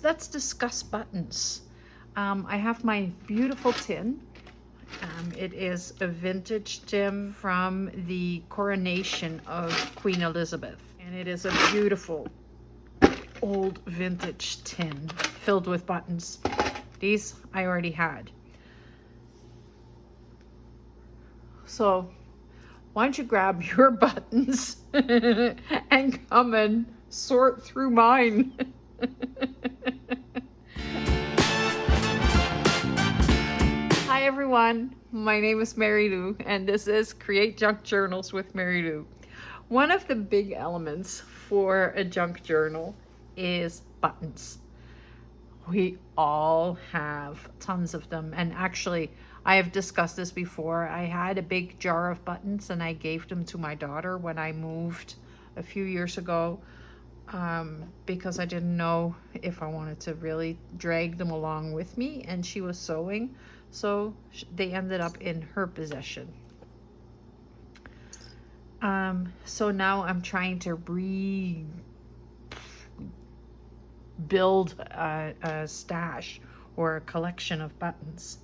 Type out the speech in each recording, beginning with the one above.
Let's discuss buttons. I have my beautiful tin. It is a vintage tin from the coronation of Queen Elizabeth. And it is a beautiful old vintage tin filled with buttons. These I already had. So why don't you grab your buttons and come and sort through mine. Hi everyone, my name is Marylou and this is Create Junk Journals with Marylou. One of the big elements for a junk journal is buttons. We all have tons of them, and actually I have discussed this before. I had a big jar of buttons and I gave them to my daughter when I moved a few years ago. Because I didn't know if I wanted to really drag them along with me, and she was sewing, so they ended up in her possession. So now I'm trying to rebuild a stash or a collection of buttons.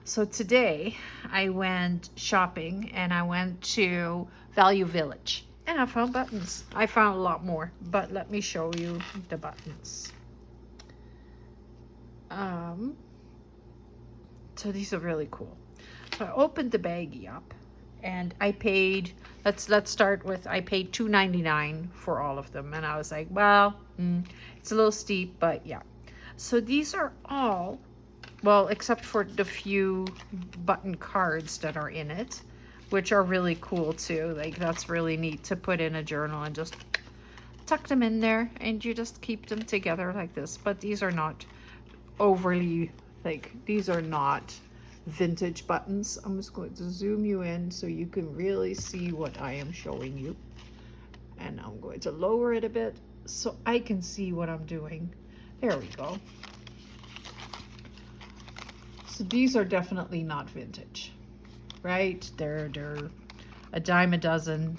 So today I went shopping and I went to Value Village. And I found buttons. I found a lot more, but let me show you the buttons. So these are really cool. So I opened the baggie up and I paid, let's start with, I paid $2.99 for all of them. And I was like, well, it's a little steep, but yeah. So these are all, well, except for the few button cards that are in it, which are really cool too. Like, that's really neat to put in a journal and just tuck them in there and you just keep them together like this. But these are not overly, like, these are not vintage buttons. I'm just going to zoom you in so you can really see what I am showing you. And I'm going to lower it a bit so I can see what I'm doing. There we go. So these are definitely not vintage. Right? They're a dime a dozen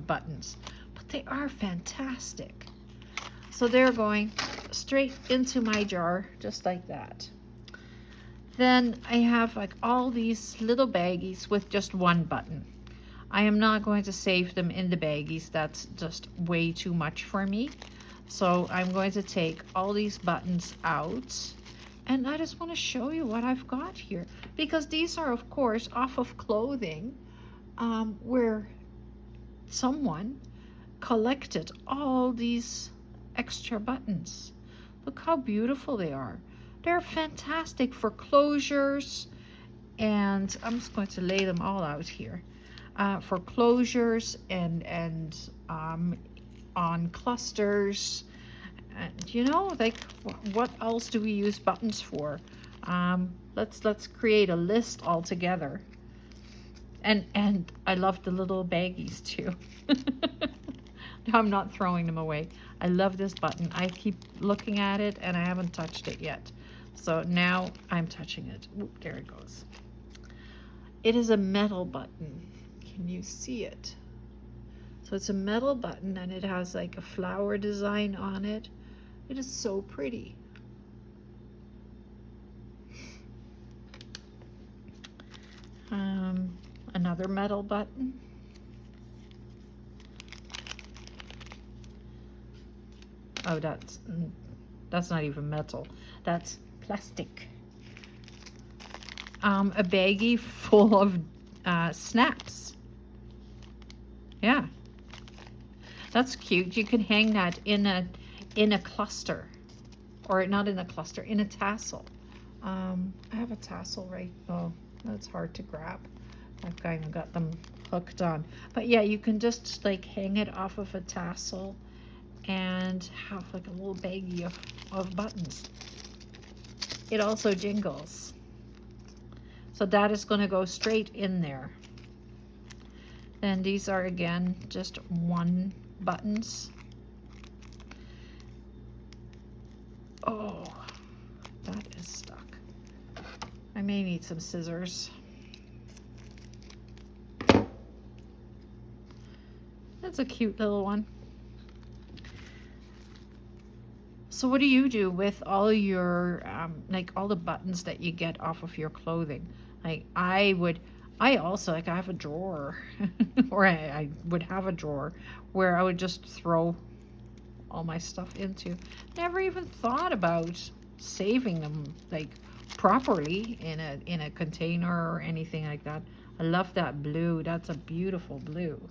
buttons, but they are fantastic. So they're going straight into my jar, just like that. Then I have like all these little baggies with just one button. I am not going to save them in the baggies. That's just way too much for me. So I'm going to take all these buttons out. And I just want to show you what I've got here, because these are, of course, off of clothing where someone collected all these extra buttons. Look how beautiful they are. They're fantastic for closures, and I'm just going to lay them all out here for closures and on clusters. And you know, like, what else do we use buttons for? Let's create a list all together. And I love the little baggies too. I'm not throwing them away. I love this button. I keep looking at it and I haven't touched it yet. So now I'm touching it. Oop, there it goes. It is a metal button. Can you see it? So it's a metal button and it has like a flower design on it. It is so pretty. Another metal button. Oh, that's not even metal. That's plastic. A baggie full of snaps. Yeah, that's cute. You can hang that in a cluster, or not in a cluster, in a tassel. I have a tassel right, oh, that's hard to grab. I've kind of got them hooked on. But yeah, you can just like hang it off of a tassel and have like a little baggie of buttons. It also jingles. So that is going to go straight in there. And these are, again, just one buttons. Oh, that is stuck. I may need some scissors. That's a cute little one. So what do you do with all your, like all the buttons that you get off of your clothing? Like I also, like I have a drawer, or I would have a drawer where I would just throw all my stuff into. Never even thought about saving them like properly in a container or anything like that. I love that blue. That's a beautiful blue.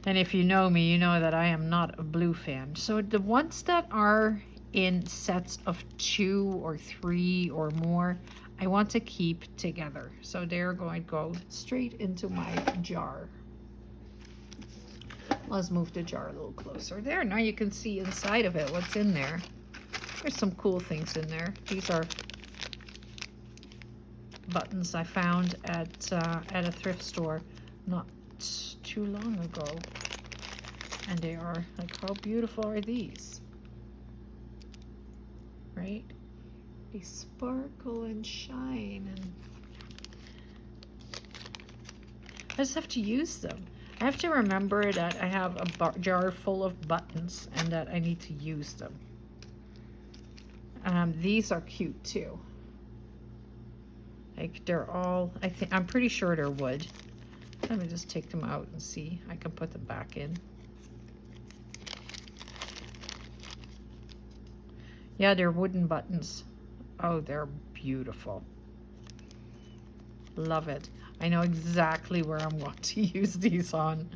And if you know me, you know that I am not a blue fan. So the ones that are in sets of 2 or 3 or more, I want to keep together. So they're going to go straight into my jar. Let's move the jar a little closer. There, now you can see inside of it what's in there. There's some cool things in there. These are buttons I found at a thrift store not too long ago. And they are, like, how beautiful are these? Right? They sparkle and shine, and I just have to use them. I have to remember that I have a jar full of buttons and that I need to use them. These are cute too. Like they're all, I'm pretty sure they're wood. Let me just take them out and see. I can put them back in. Yeah, they're wooden buttons. Oh, they're beautiful. Love it. I know exactly where I'm going to use these on.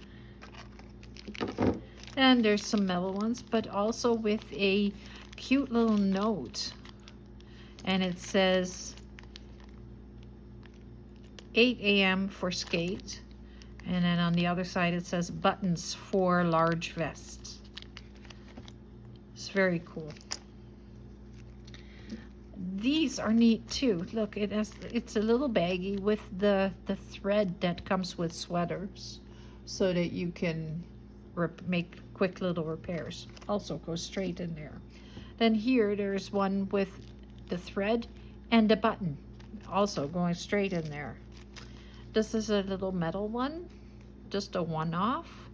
And there's some metal ones, but also with a cute little note. And it says 8 a.m. for skate. And then on the other side it says buttons for large vests. It's very cool. These are neat too. Look, it's a little baggie with the thread that comes with sweaters so that you can make quick little repairs. Also goes straight in there. Then here there's one with the thread and a button also going straight in there. This is a little metal one, just a one-off.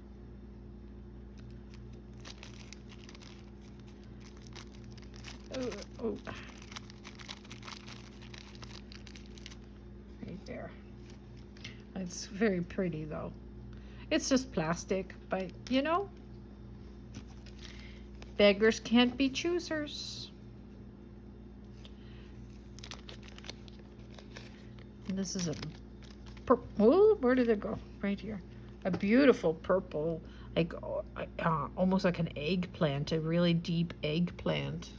Oh. Right there. It's very pretty though. It's just plastic, but you know, beggars can't be choosers. And this is a purple. Oh, where did it go? Right here. A beautiful purple, like almost like an eggplant, a really deep eggplant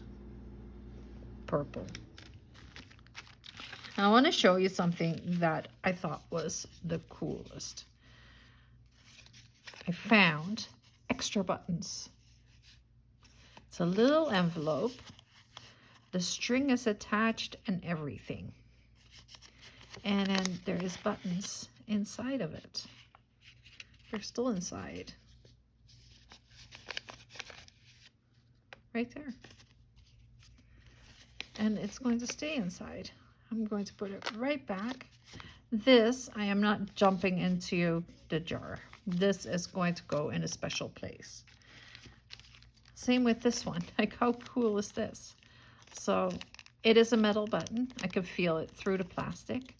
purple. I want to show you something that I thought was the coolest. I found extra buttons. It's a little envelope. The string is attached and everything. And then there is buttons inside of it. They're still inside. Right there. And it's going to stay inside. I'm going to put it right back. This, I am not jumping into the jar. This is going to go in a special place. Same with this one. Like, how cool is this? So it is a metal button. I can feel it through the plastic.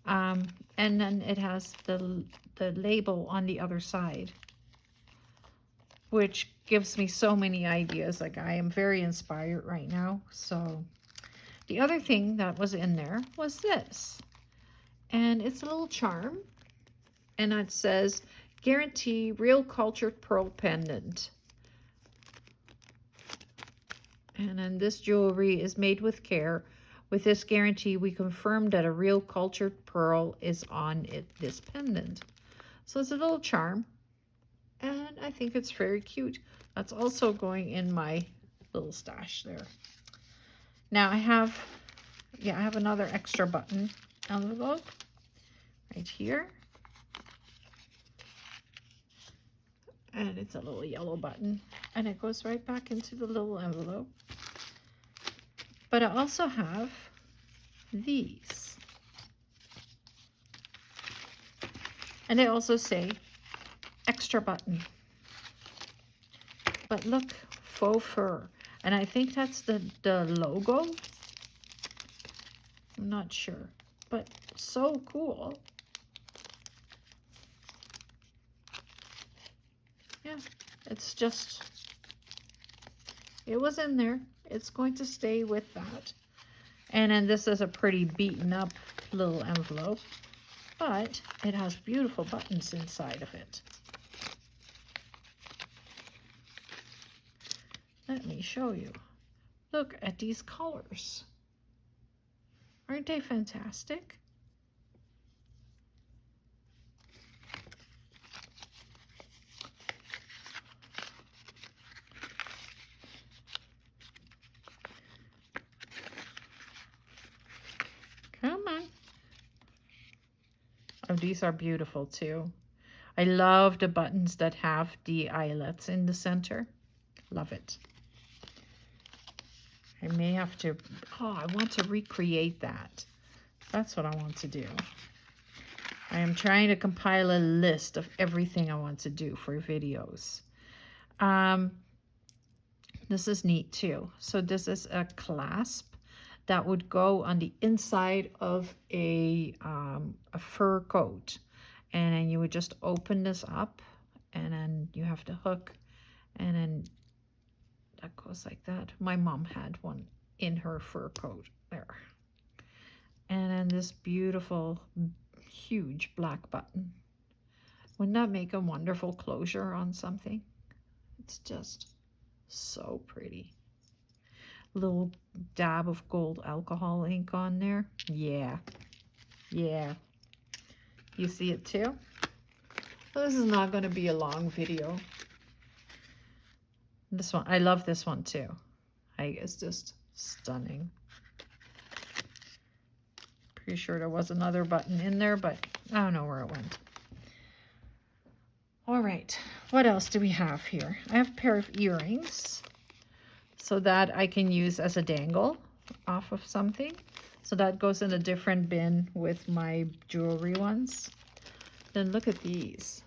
And then it has the label on the other side, which gives me so many ideas. Like, I am very inspired right now. So the other thing that was in there was this. And it's a little charm. And it says, guarantee real cultured pearl pendant. And then this jewelry is made with care. With this guarantee, we confirm that a real cultured pearl is on this pendant. So it's a little charm. And I think it's very cute. That's also going in my little stash there. Now I have another extra button envelope right here. And it's a little yellow button. And it goes right back into the little envelope. But I also have these. And they also say extra button. But look, faux fur. And I think that's the logo. I'm not sure, but so cool. Yeah, it's just, it was in there. It's going to stay with that. And then this is a pretty beaten up little envelope, but it has beautiful buttons inside of it. Let me show you. Look at these colors. Aren't they fantastic? Come on. Oh, these are beautiful too. I love the buttons that have the eyelets in the center. Love it. I may have to, oh, I want to recreate that. That's what I want to do. I am trying to compile a list of everything I want to do for videos. This is neat too. So this is a clasp that would go on the inside of a fur coat. And then you would just open this up, and then you have the hook, and then that goes like that. My mom had one in her fur coat there. And then this beautiful, huge black button. Wouldn't that make a wonderful closure on something? It's just so pretty. Little dab of gold alcohol ink on there. Yeah. Yeah. You see it too? Well, this is not going to be a long video. This one, I love this one too. It's just stunning. Pretty sure there was another button in there, but I don't know where it went. All right, what else do we have here? I have a pair of earrings so that I can use as a dangle off of something. So that goes in a different bin with my jewelry ones. Then look at these.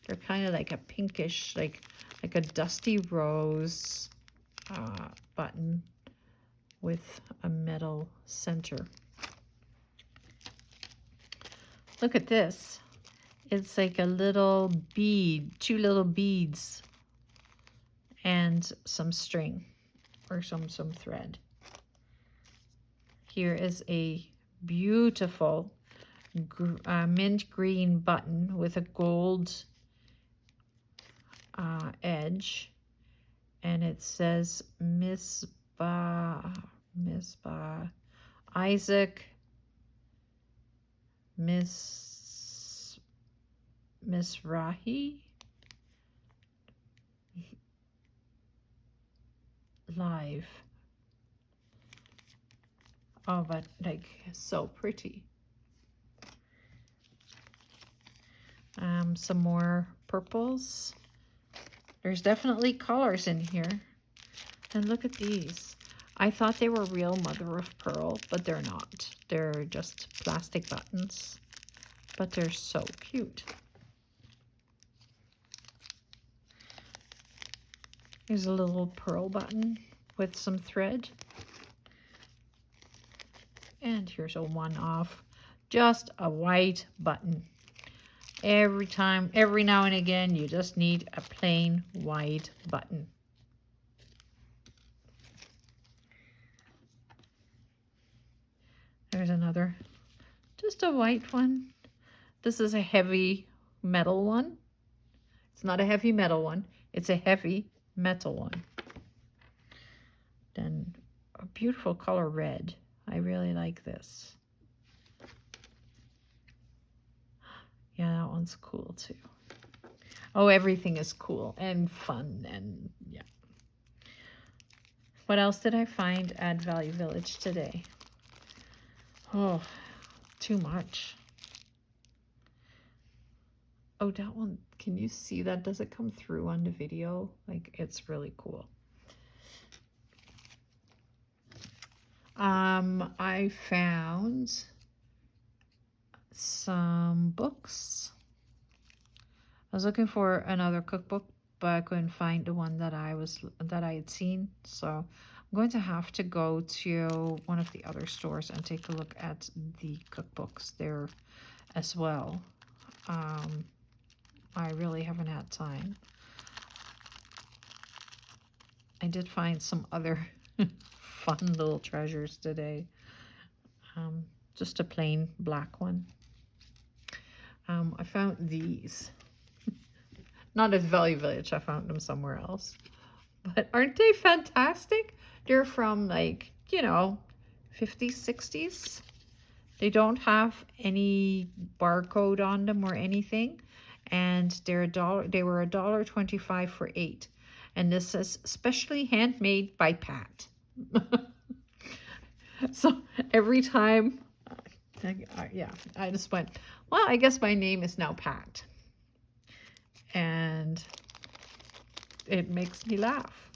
They're kind of like a pinkish, like a dusty rose button with a metal center. Look at this. It's like a little bead, 2 little beads, and some string or some thread. Here is a beautiful mint green button with a gold edge, and it says Isaac Mizrahi live. Oh, but like so pretty. Some more purples. There's definitely colors in here. And look at these. I thought they were real mother of pearl, but they're not. They're just plastic buttons, but they're so cute. Here's a little pearl button with some thread. And here's a one-off, just a white button. Every now and again, you just need a plain white button. There's another, just a white one. This is a heavy metal one. It's not a heavy metal one. It's a heavy metal one. Then a beautiful color red. I really like this. Yeah, that one's cool too. Oh, everything is cool and fun, and yeah. What else did I find at Value Village today? Oh, too much. Oh, that one, can you see that? Does it come through on the video? Like, it's really cool. I found some books. I was looking for another cookbook but I couldn't find the one that I had seen. So I'm going to have to go to one of the other stores and take a look at the cookbooks there as well. I really haven't had time. I did find some other fun little treasures today. Just a plain black one. I found these. Not at Value Village, I found them somewhere else. But aren't they fantastic? They're from, like, you know, 50s, 60s. They don't have any barcode on them or anything. And they're they were $1.25 for 8. And this is specially handmade by Pat. So every time, yeah, I just went, well, I guess my name is now Pat. And it makes me laugh.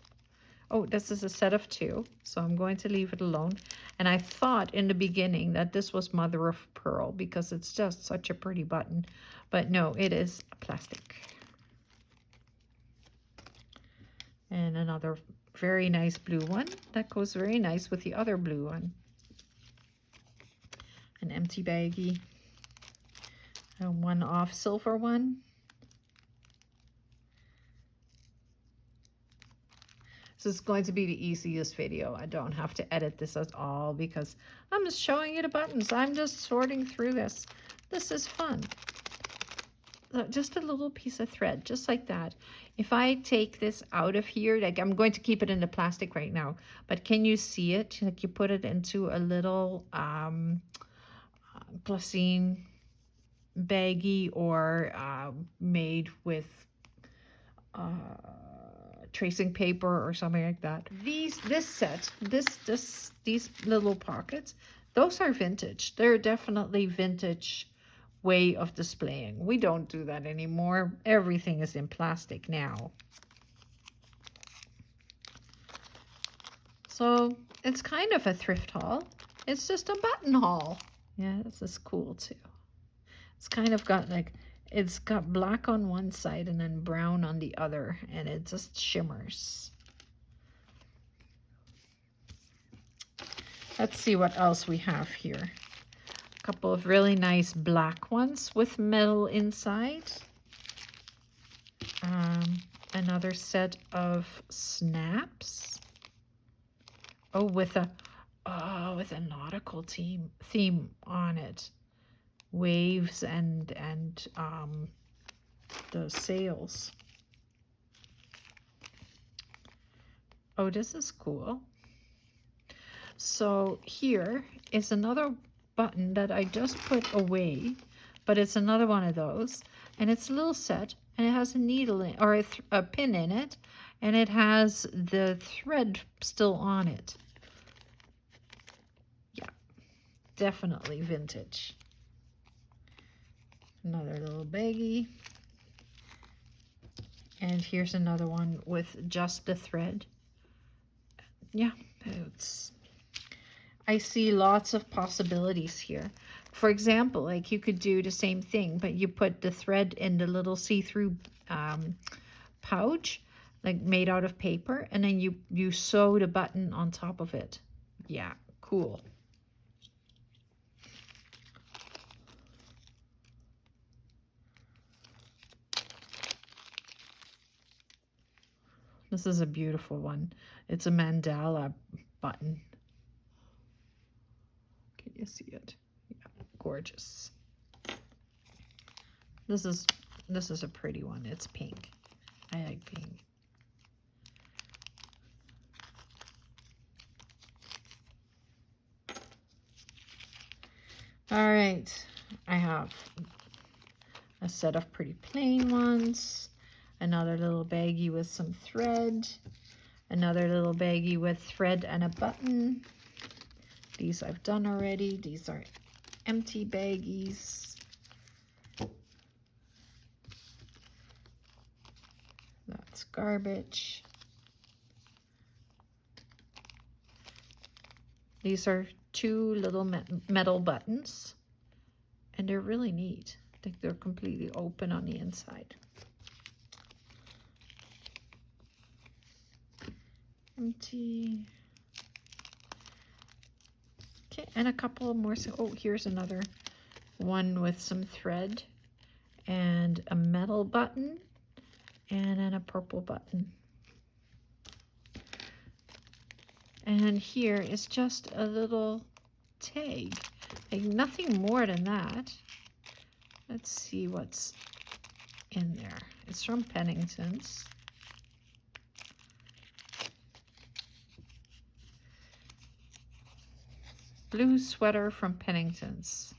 Oh, this is a set of 2, so I'm going to leave it alone. And I thought in the beginning that this was mother of pearl because it's just such a pretty button. But no, it is plastic. And another very nice blue one that goes very nice with the other blue one. An empty baggie. A one-off silver one. This is going to be the easiest video. I don't have to edit this at all because I'm just showing you the buttons. I'm just sorting through this. This is fun. Just a little piece of thread, just like that. If I take this out of here, like I'm going to keep it in the plastic right now, but can you see it? Like you put it into a little glassine baggie or made with tracing paper or something like that. These little pockets, those are vintage. They're definitely vintage way of displaying. We don't do that anymore. Everything is in plastic now. So it's kind of a thrift haul. It's just a button haul. Yeah, this is cool too. It's kind of got like, it's got black on one side and then brown on the other, and it just shimmers. Let's see what else we have here. A couple of really nice black ones with metal inside. Another set of snaps. Oh, with a nautical theme on it. Waves and the sails. Oh, this is cool. So here is another button that I just put away, but it's another one of those, and it's a little set, and it has a needle in, or a pin in it, and it has the thread still on it. Yeah, definitely vintage. Another little baggie. And here's another one with just the thread. Yeah, I see lots of possibilities here. For example, like you could do the same thing, but you put the thread in the little see-through pouch, like made out of paper, and then you sew the button on top of it. Yeah, cool. This is a beautiful one. It's a mandala button. Can you see it? Yeah, gorgeous. This is a pretty one. It's pink. I like pink. All right, I have a set of pretty plain ones. Another little baggie with some thread. Another little baggie with thread and a button. These I've done already. These are empty baggies. That's garbage. These are 2 little metal buttons, and they're really neat. I think they're completely open on the inside. empty. Okay, and a couple more. Oh, here's another one with some thread and a metal button and then a purple button. And here is just a little tag, like nothing more than that. Let's see what's in there. It's from Pennington's. Blue sweater from Pennington's.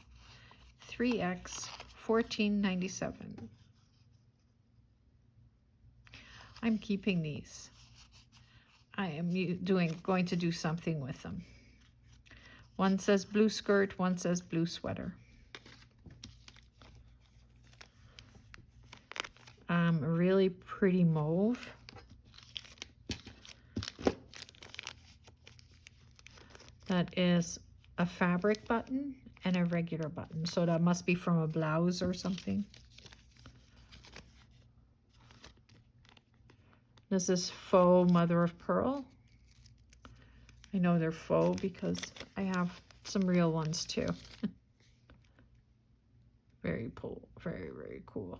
3X, $14.97. I'm keeping these. I am going to do something with them. One says blue skirt, one says blue sweater. A really pretty mauve. That is a fabric button and a regular button. So that must be from a blouse or something. This is faux mother of pearl. I know they're faux because I have some real ones too. Very cool, very, very cool.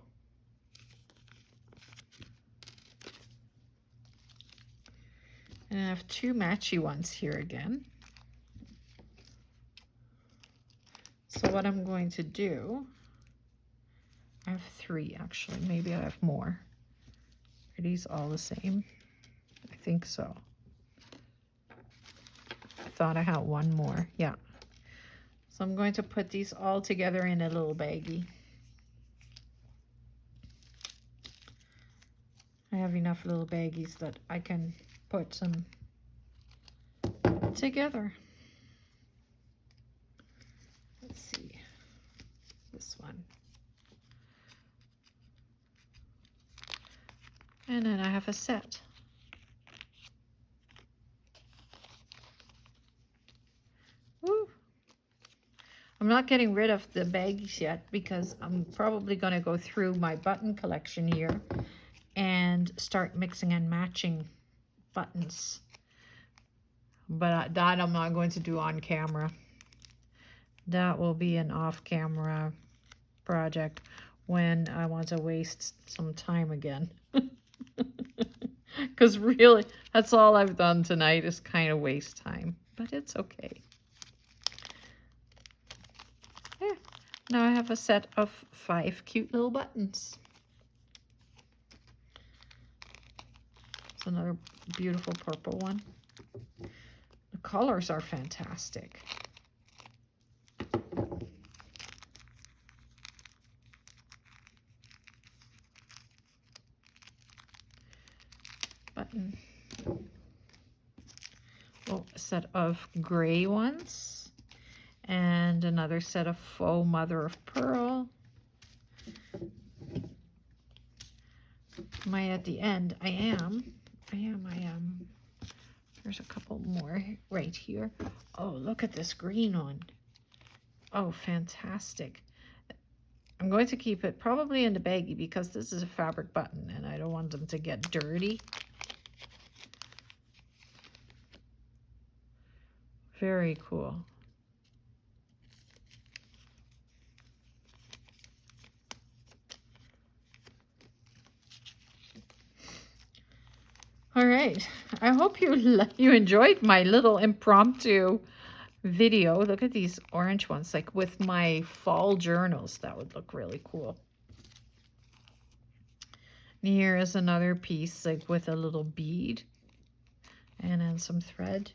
And I have two matchy ones here again. So what I'm going to do, I have three actually, maybe I have more. Are these all the same? I think so. I thought I had one more, yeah. So I'm going to put these all together in a little baggie. I have enough little baggies that I can put some together. Let's see, this one. And then I have a set. Woo! I'm not getting rid of the baggies yet because I'm probably going to go through my button collection here and start mixing and matching buttons. But that I'm not going to do on camera. That will be an off-camera project when I want to waste some time again. Because really, that's all I've done tonight is kind of waste time. But it's okay. Yeah. Now I have a set of 5 cute little buttons. It's another beautiful purple one. The colors are fantastic. Button. Oh, a set of gray ones. And another set of faux mother of pearl. Am I at the end? I am. There's a couple more right here. Oh, look at this green one. Oh, fantastic. I'm going to keep it probably in the baggie because this is a fabric button and I don't want them to get dirty. Very cool. All right, I hope you enjoyed my little impromptu video. Look at these orange ones, like with my fall journals. That would look really cool. And here is another piece, like with a little bead and then some thread.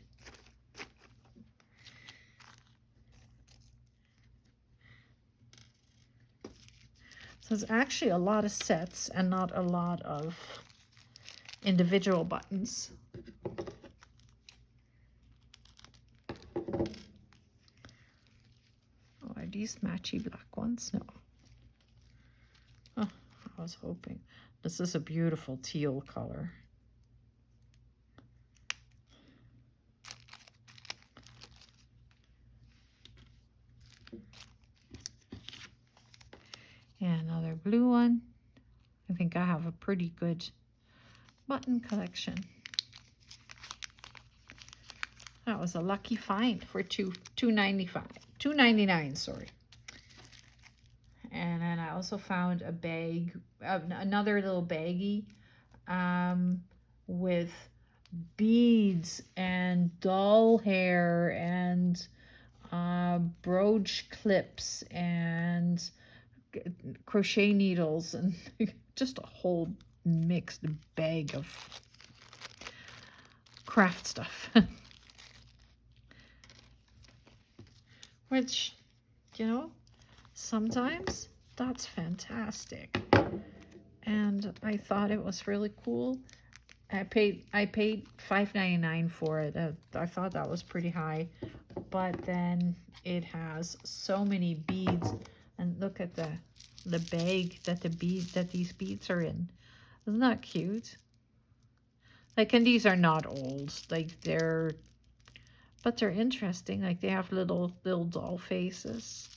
So it's actually a lot of sets and not a lot of individual buttons. Oh, are these matchy black ones? No. Oh, I was hoping. This is a beautiful teal color. And another blue one. I think I have a pretty good button collection. That was a lucky find for $2.99, sorry. And then I also found a bag, another little baggie with beads and doll hair and brooch clips and crochet needles and just a whole mixed bag of craft stuff. Which, you know, sometimes that's fantastic. And I thought it was really cool. I paid $5.99 for it. I thought that was pretty high, but then it has so many beads, and look at the bag that these beads are in. Isn't that cute? Like, and these are not old. Like, but they're interesting. Like, they have little doll faces,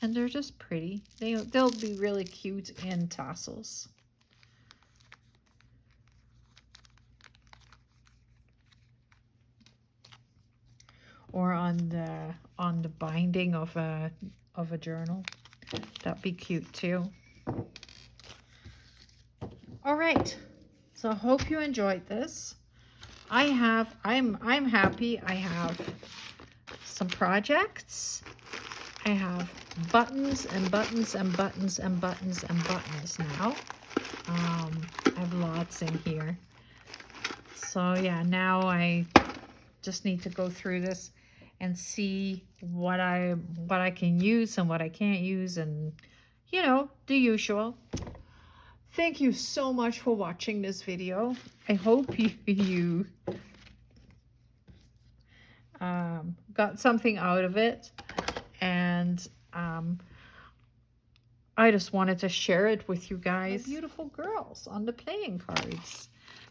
and they're just pretty. They'll be really cute in tassels. Or on the binding of a journal. That'd be cute too. All right. So I hope you enjoyed this. I'm happy. I have some projects. I have buttons and buttons and buttons and buttons and buttons now. I have lots in here. So yeah, now I just need to go through this and see what I can use and what I can't use, and you know, the usual. Thank you so much for watching this video. I hope you got something out of it, and I just wanted to share it with you guys. The beautiful girls on the playing cards.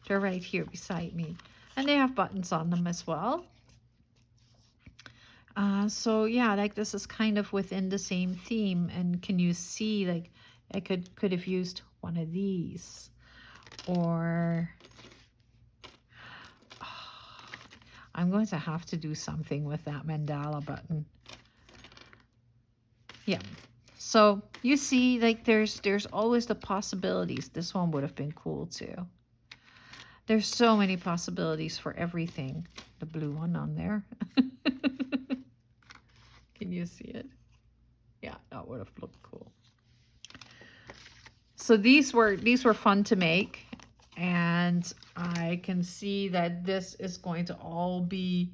They're right here beside me, and they have buttons on them as well. So yeah, like this is kind of within the same theme, and can you see, like I could have used one of these, or I'm going to have to do something with that mandala button. Yeah, so you see, like there's always the possibilities. This one would have been cool too. There's so many possibilities for everything. The blue one on there. Can you see it? Yeah, that would have looked cool. So these were fun to make, and I can see that this is going to all be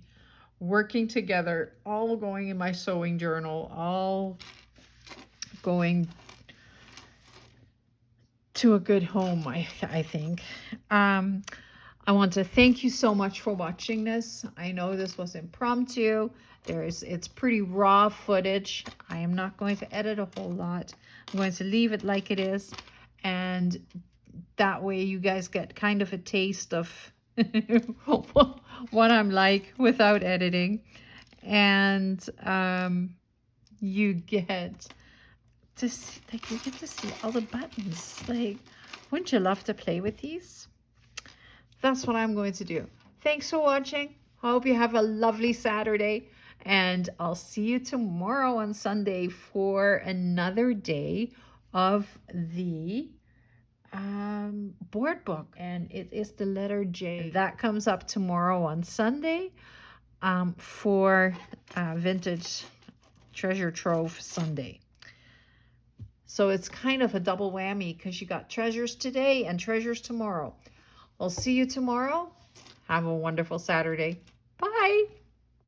working together, all going in my sewing journal, all going to a good home, I think. I want to thank you so much for watching this. I know this was impromptu. It's pretty raw footage. I am not going to edit a whole lot. I'm going to leave it like it is, and that way you guys get kind of a taste of what I'm like without editing, and you get to see, like, you get to see all the buttons. Like, wouldn't you love to play with these? That's what I'm going to do. Thanks for watching. Hope you have a lovely Saturday, and I'll see you tomorrow on Sunday for another day of the board book, and it is the letter J. That comes up tomorrow on Sunday for Vintage Treasure Trove Sunday. So it's kind of a double whammy because you got treasures today and treasures tomorrow. I'll see you tomorrow. Have a wonderful Saturday. Bye.